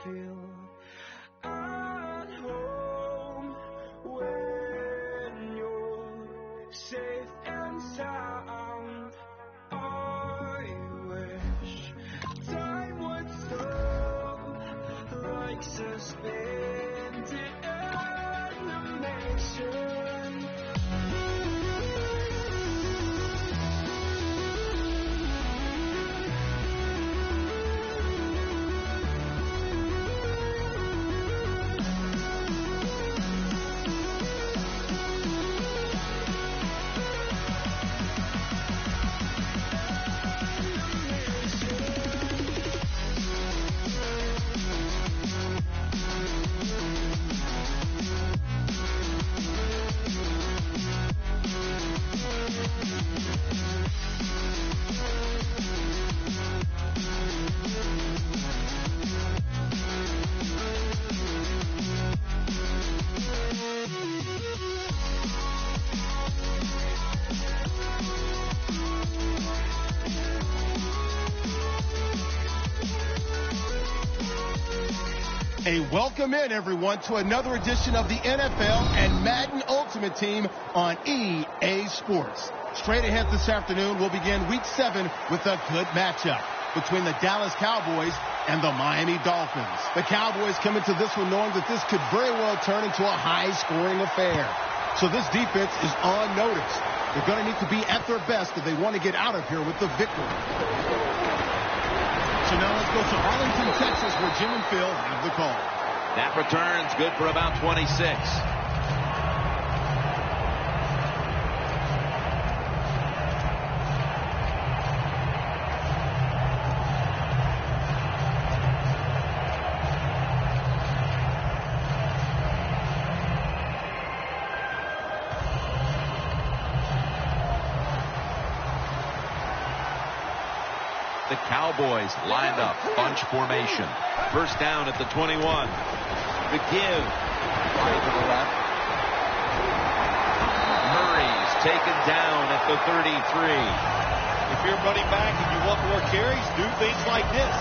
feel at home when you're safe and sound. I wish time would stop like suspended animation. A welcome in, everyone, to another edition of the NFL and Madden Ultimate Team on EA Sports. Straight ahead this afternoon, we'll begin Week 7 with a good matchup between the Dallas Cowboys and the Miami Dolphins. The Cowboys come into this one knowing that this could very well turn into a high-scoring affair. So this defense is on notice. They're going to need to be at their best if they want to get out of here with the victory. So now let's go to Arlington, Texas, where Jim and Phil have the call. That return's good for about 26. The Cowboys lined up, bunch formation. First down at the 21. The give. Right to the left. Murray's taken down at the 33. If you're running back and you want more carries, do things like this.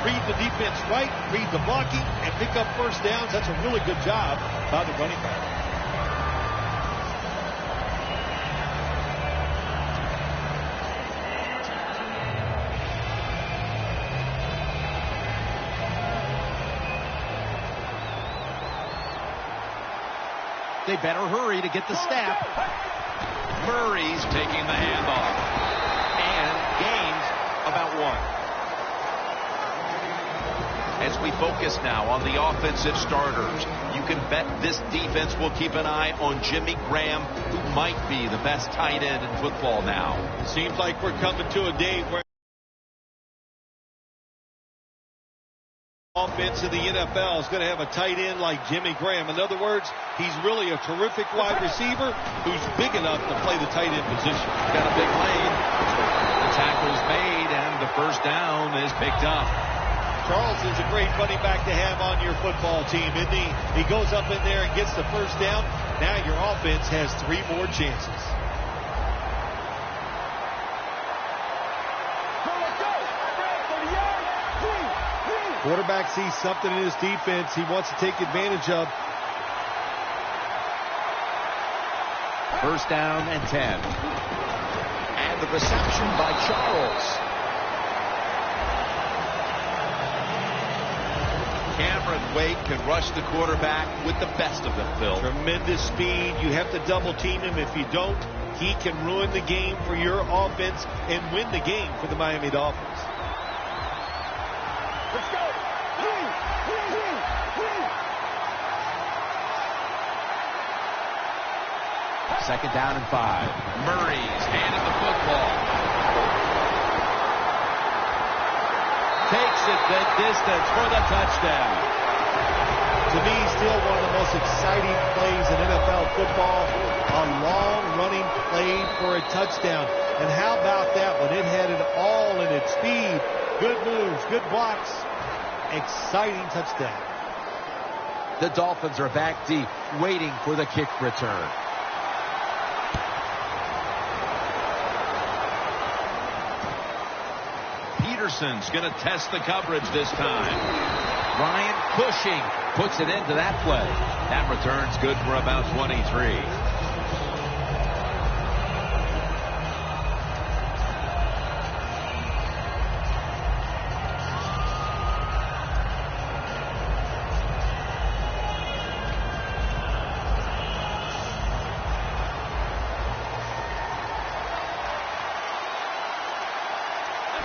Read the defense right, read the blocking, and pick up first downs. That's a really good job by the running back. They better hurry to get the snap. Murray's taking the handoff. And gains about 1. As we focus now on the offensive starters, you can bet this defense will keep an eye on Jimmy Graham, who might be the best tight end in football now. It seems like we're coming to a day where offense in the NFL is going to have a tight end like Jimmy Graham. In other words, he's really a terrific wide receiver who's big enough to play the tight end position. Got a big lane. The tackle's made, and the first down is picked up. Charles is a great running back to have on your football team, isn't he? He goes up in there and gets the first down. Now your offense has 3 more chances. Quarterback sees something in his defense he wants to take advantage of. First down and 10. And the reception by Charles. Cameron Wake can rush the quarterback with the best of them, Phil. Tremendous speed. You have to double team him. If you don't, he can ruin the game for your offense and win the game for the Miami Dolphins. Let's go. Second down and 5. Murray's handed the football. Takes it the distance for the touchdown. To me, still one of the most exciting plays in NFL football. A long-running play for a touchdown. And how about that one? It had it all in its speed. Good moves, good blocks. Exciting touchdown. The Dolphins are back deep, waiting for the kick return. Peterson's going to test the coverage this time. Ryan Cushing puts it into that play. That return's good for about 23.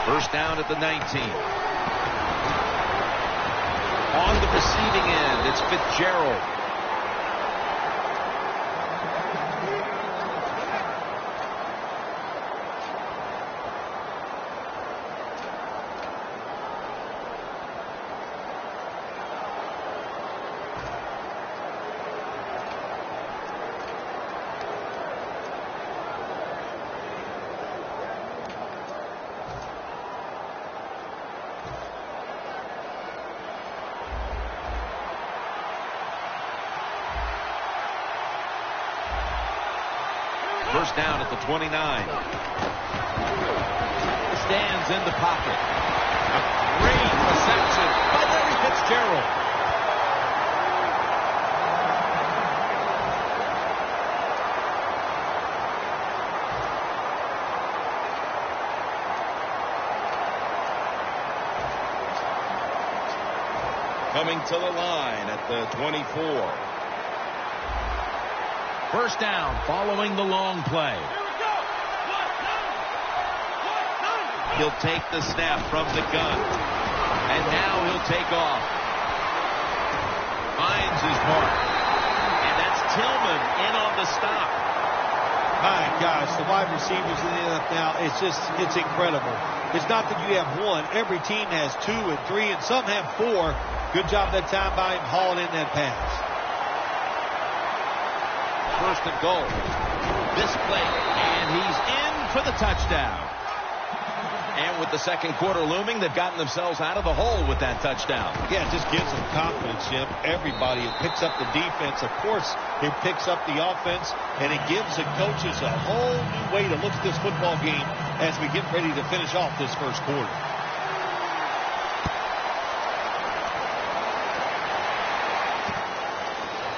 First down at the 19. On the receiving end, it's Fitzgerald. First down at the 29. Stands in the pocket. A great reception by Larry Fitzgerald. Coming to the line at the 24. First down following the long play. He'll take the snap from the gun. And now he'll take off. Finds his mark. And that's Tillman in on the stop. My gosh, the wide receivers in the NFL, it's incredible. It's not that you have one. Every team has 2 and 3, and some have 4. Good job that time by him hauling in that pass. First and goal. This play, and he's in for the touchdown. And with the second quarter looming, they've gotten themselves out of the hole with that touchdown. Yeah, it just gives them confidence, Jim. Everybody, it picks up the defense. Of course, it picks up the offense, and it gives the coaches a whole new way to look at this football game as we get ready to finish off this first quarter.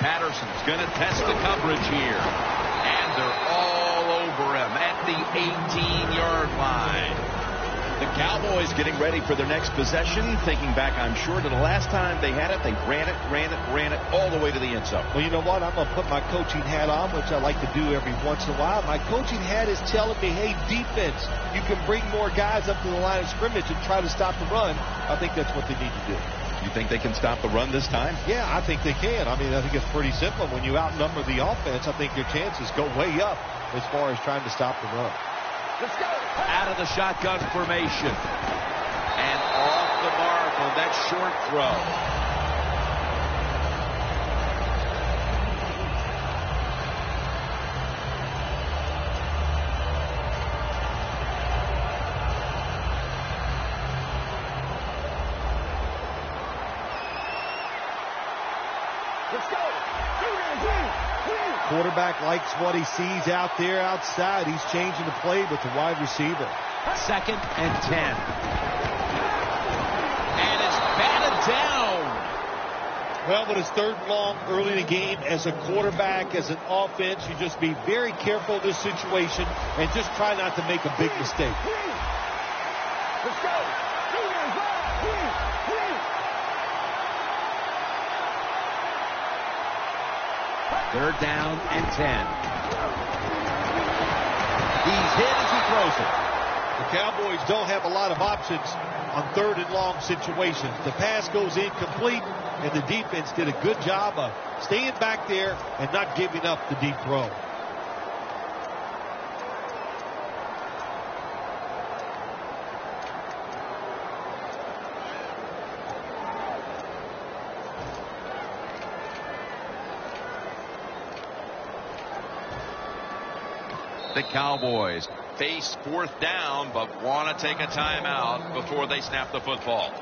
Patterson's going to test the coverage here. And they're all over him at the 18-yard line. The Cowboys getting ready for their next possession. Thinking back, I'm sure, to the last time they had it, they ran it all the way to the end zone. Well, you know what? I'm going to put my coaching hat on, which I like to do every once in a while. My coaching hat is telling me, hey, defense, you can bring more guys up to the line of scrimmage and try to stop the run. I think that's what they need to do. You think they can stop the run this time? Yeah, I think they can. I mean, I think it's pretty simple. When you outnumber the offense, I think your chances go way up as far as trying to stop the run. Let's go. Out of the shotgun formation. And off the mark on that short throw. Quarterback likes what he sees out there outside. He's changing the play with the wide receiver. Second and 10. And it's batted down. Well, when it's third and long early in the game, as a quarterback, as an offense, you just be very careful of this situation and just try not to make a big mistake. Let's go. Third down and 10. He's hit as he throws it. The Cowboys don't have a lot of options on third and long situations. The pass goes incomplete, and the defense did a good job of staying back there and not giving up the deep throw. The Cowboys face fourth down, but want to take a timeout before they snap the football.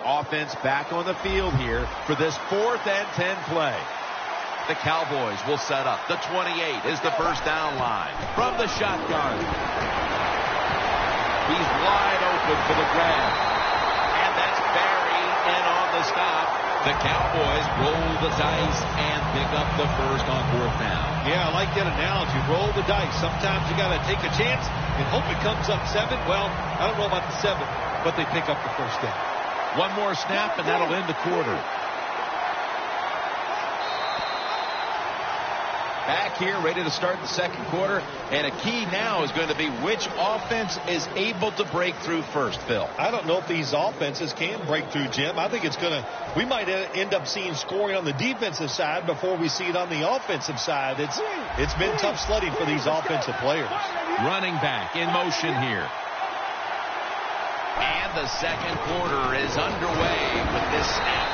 offense back on the field here for this 4th and 10 play. The Cowboys will set up. The 28 is the first down line from the shotgun. He's wide open for the grab. And that's buried in on the stop. The Cowboys roll the dice and pick up the first on 4th down. Yeah, I like that analogy. Roll the dice. Sometimes you got to take a chance and hope it comes up 7. Well, I don't know about the 7, but they pick up the first down. One more snap, and that'll end the quarter. Back here, ready to start the second quarter. And a key now is going to be which offense is able to break through first, Phil. I don't know if these offenses can break through, Jim. I think it's going to, we might end up seeing scoring on the defensive side before we see it on the offensive side. It's been tough sledding for these offensive players. Running back in motion here. And the second quarter is underway with this snap.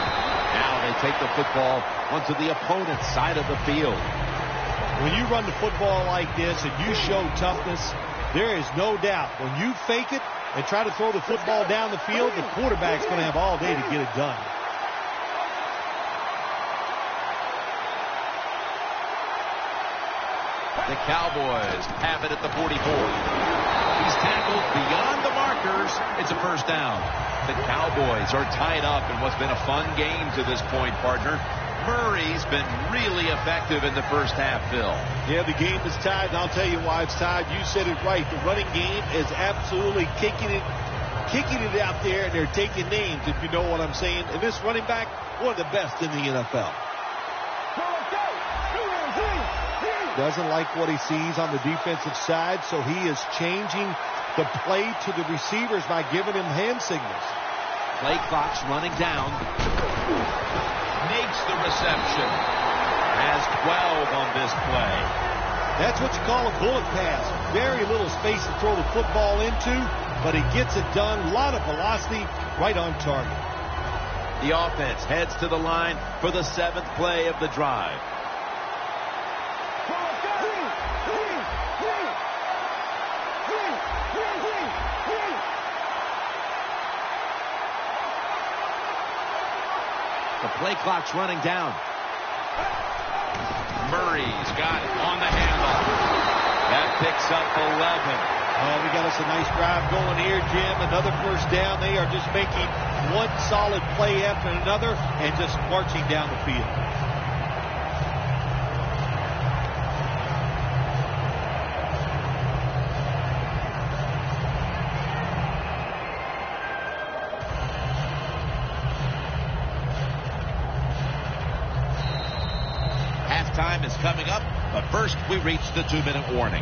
Now they take the football onto the opponent's side of the field. When you run the football like this and you show toughness, there is no doubt when you fake it and try to throw the football down the field, the quarterback's going to have all day to get it done. The Cowboys have it at the 44. He's tackled beyond the markers. It's a first down. The Cowboys are tied up in what's been a fun game to this point, partner. Murray's been really effective in the first half, Phil. Yeah, the game is tied, and I'll tell you why it's tied. You said it right. The running game is absolutely kicking it out there, and they're taking names, if you know what I'm saying. And this running back, one of the best in the NFL. Doesn't like what he sees on the defensive side, so he is changing the play to the receivers by giving him hand signals. Play clock's running down. Makes the reception. Has 12 on this play. That's what you call a bullet pass. Very little space to throw the football into, but he gets it done. A lot of velocity, right on target. The offense heads to the line for the 7th play of the drive. The play clock's running down. Murray's got it on the handle. That picks up 11. Oh, we got us a nice drive going here, Jim. Another first down. They are just making one solid play after another and just marching down the field. Time is coming up, but first we reach the 2-minute warning.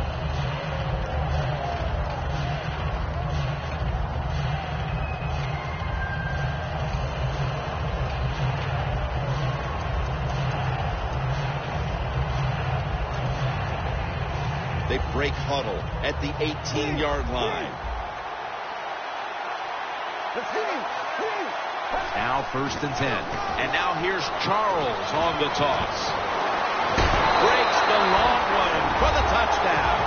They break huddle at the 18-yard line. Now 1st and 10. And now here's Charles on the toss. Breaks the long one for the touchdown.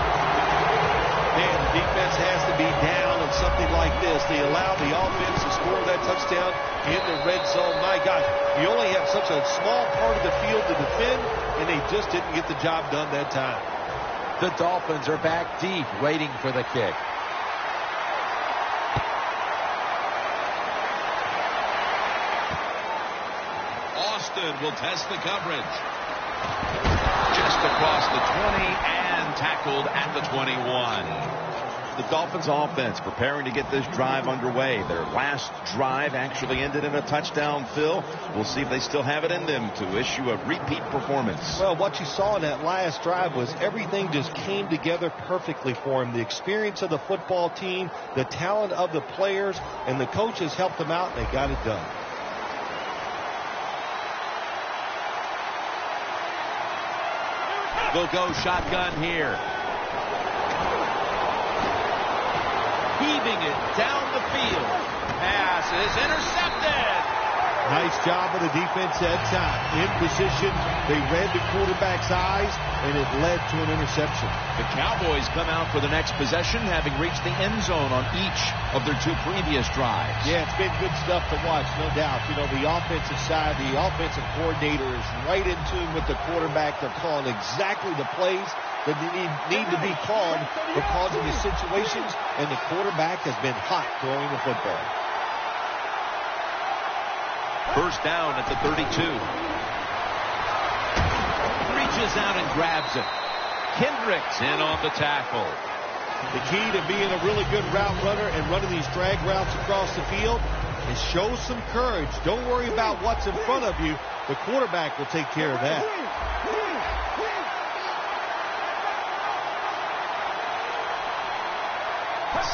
Man, the defense has to be down on something like this. They allow the offense to score that touchdown in the red zone. My gosh, you only have such a small part of the field to defend, and they just didn't get the job done that time. The Dolphins are back deep, waiting for the kick. Austin will test the coverage. Just across the 20 and tackled at the 21. The Dolphins offense preparing to get this drive underway. Their last drive actually ended in a touchdown, Phil. We'll see if they still have it in them to issue a repeat performance. Well, what you saw in that last drive was everything just came together perfectly for him. The experience of the football team, the talent of the players, and the coaches helped them out, and they got it done. They'll go shotgun here. Heaving it down the field. Pass is intercepted. Nice job of the defense that time. In position, they read the quarterback's eyes, and it led to an interception. The Cowboys come out for the next possession, having reached the end zone on each of their 2 previous drives. Yeah, it's been good stuff to watch, no doubt. You know, the offensive side, the offensive coordinator is right in tune with the quarterback. They're calling exactly the plays that need to be called because of the situations, and the quarterback has been hot throwing the football. First down at the 32. Reaches out and grabs it. Kendricks in on the tackle. The key to being a really good route runner and running these drag routes across the field is show some courage. Don't worry about what's in front of you. The quarterback will take care of that.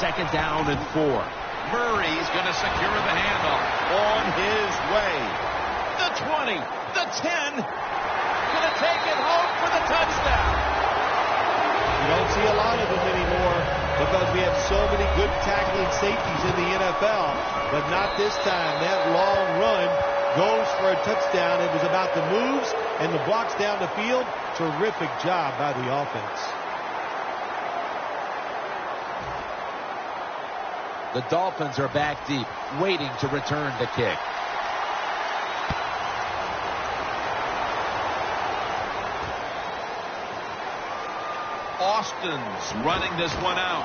Second down and 4. Murray's going to secure the handoff. On his way. The 20. The 10. Going to take it home for the touchdown. You don't see a lot of them anymore because we have so many good tackling safeties in the NFL. But not this time. That long run goes for a touchdown. It was about the moves and the blocks down the field. Terrific job by the offense. The Dolphins are back deep, waiting to return the kick. Austin's running this one out.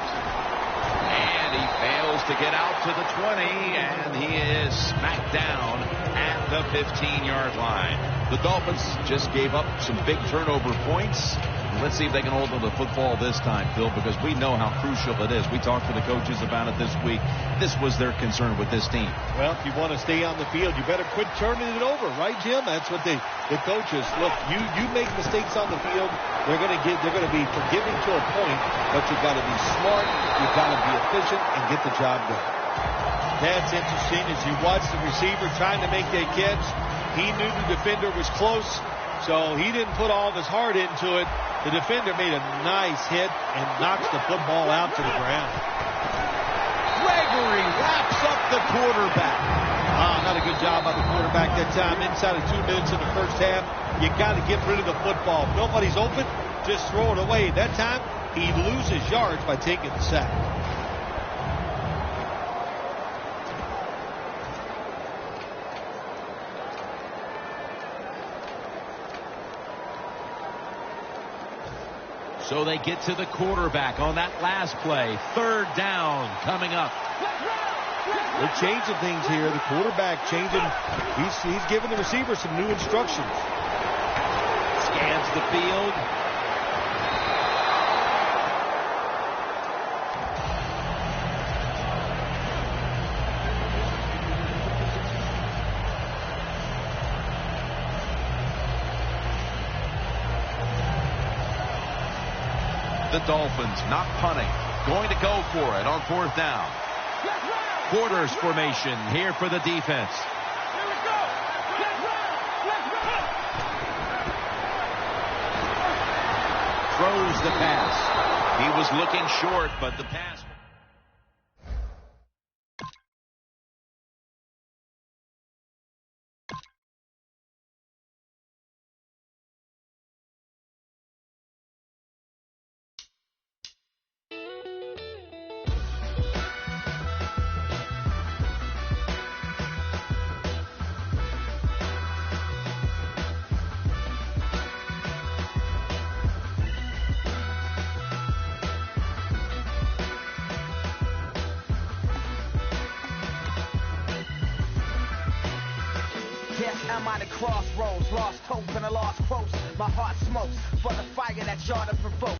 And he fails to get out to the 20, and he is smacked down at the 15-yard line. The Dolphins just gave up some big turnover points. Let's see if they can hold on to the football this time, Phil, because we know how crucial it is. We talked to the coaches about it this week. This was their concern with this team. Well, if you want to stay on the field, you better quit turning it over, right, Jim? That's what the coaches look. You make mistakes on the field, they're going to be forgiving to a point, but you've got to be smart, you've got to be efficient, and get the job done. That's interesting as you watch the receiver trying to make that catch. He knew the defender was close, so he didn't put all of his heart into it. The defender made a nice hit and knocks the football out to the ground. Gregory wraps up the quarterback. Not a good job by the quarterback that time. Inside of 2 minutes in the first half, you got to get rid of the football. If nobody's open, just throw it away. That time, he loses yards by taking the sack. So they get to the quarterback on that last play. Third down coming up. They're changing things here. The quarterback changing. He's giving the receiver some new instructions. Scans the field. The Dolphins not punting. Going to go for it on 4th down. Quarters formation here for the defense. Throws the pass. He was looking short, but the pass. Yes, I'm at a crossroads, lost hope and a lost quotes. My heart smokes for the fire that y'all to provoke.